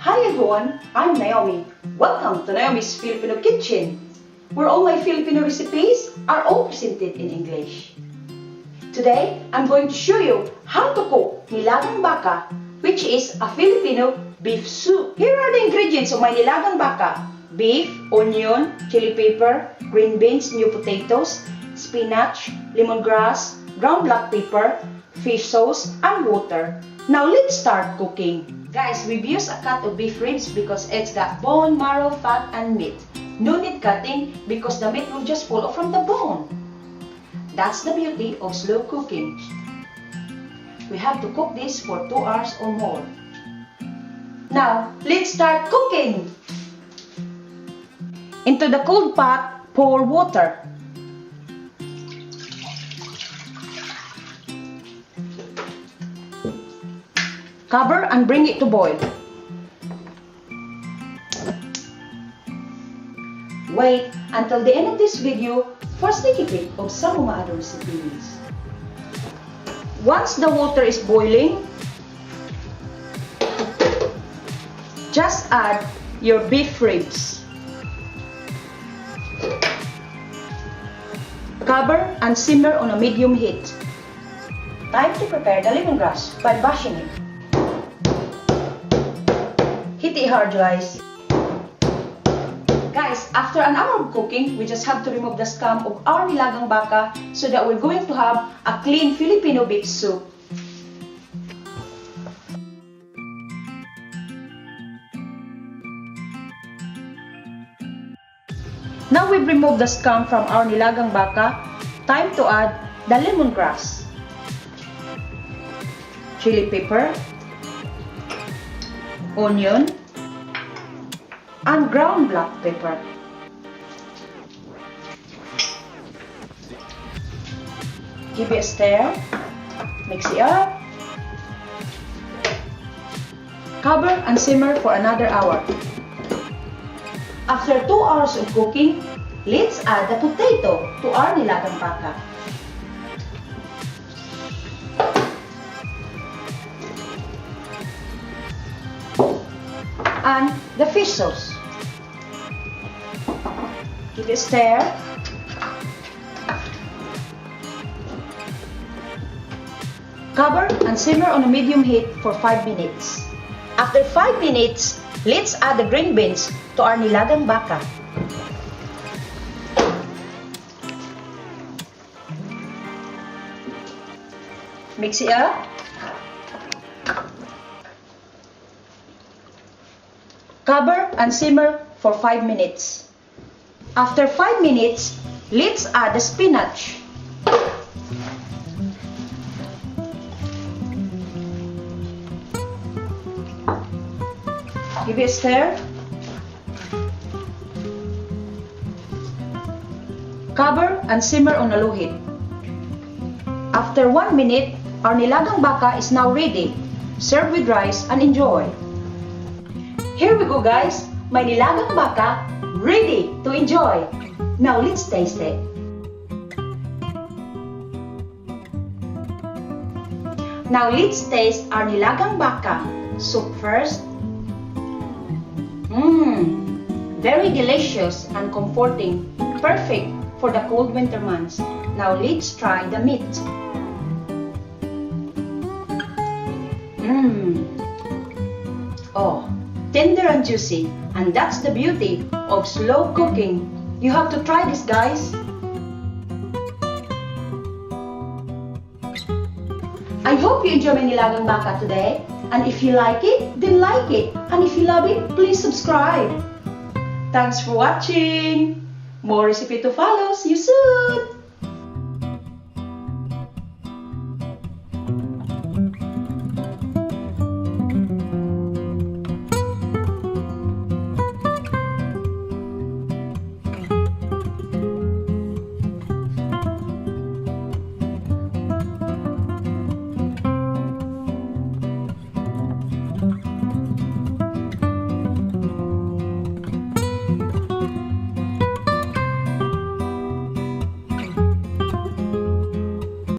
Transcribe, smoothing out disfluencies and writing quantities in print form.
Hi everyone, I'm Naomi. Welcome to Naomi's Filipino Kitchen, where all my Filipino recipes are all presented in English. Today, I'm going to show you how to cook Nilagang Baka, which is a Filipino beef soup. Here are the ingredients of my Nilagang Baka: beef, onion, chili pepper, green beans, new potatoes, spinach, lemongrass, ground black pepper, fish sauce, and water. Now let's start cooking. Guys, we've used a cut of beef ribs because it's got bone, marrow, fat, and meat. No need cutting because the meat will just fall off from the bone. That's the beauty of slow cooking. We have to cook this for 2 hours or more. Now, let's start cooking! Into the cold pot, pour water. Cover and bring it to boil. Wait until the end of this video for a sneaky peek of some of my other recipes. Once the water is boiling, just add your beef ribs. Cover and simmer on a medium heat. Time to prepare the lemongrass by bashing it. Hit it hard, guys. Guys, after an hour of cooking, we just have to remove the scum of our Nilagang Baka so that we're going to have a clean Filipino beef soup. Now we've removed the scum from our Nilagang Baka, time to add the lemongrass, chili pepper, onion, and ground black pepper. Give it a stir, mix it up, cover and simmer for another hour. After 2 hours of cooking, let's add the potato to our Nilagang Baka. And the fish sauce. Give it a stir. Cover and simmer on a medium heat for 5 minutes. After 5 minutes, let's add the green beans to our Nilagang Baka. Mix it up. Cover and simmer for 5 minutes. After 5 minutes, let's add the spinach. Give it a stir. Cover and simmer on a low heat. After 1 minute, our Nilagang Baka is now ready. Serve with rice and enjoy. Here we go, guys, my Nilagang Baka ready to enjoy. Now let's taste it. Now let's taste our Nilagang Baka soup first. Very delicious and comforting, perfect for the cold winter months. Now let's try the meat. Oh, tender and juicy, and that's the beauty of slow cooking. You have to try this, guys. I hope you enjoy my Nilagang Baka today, and if you like it, then like it, and if you love it, please subscribe. Thanks for watching. More recipe to follow. See you soon.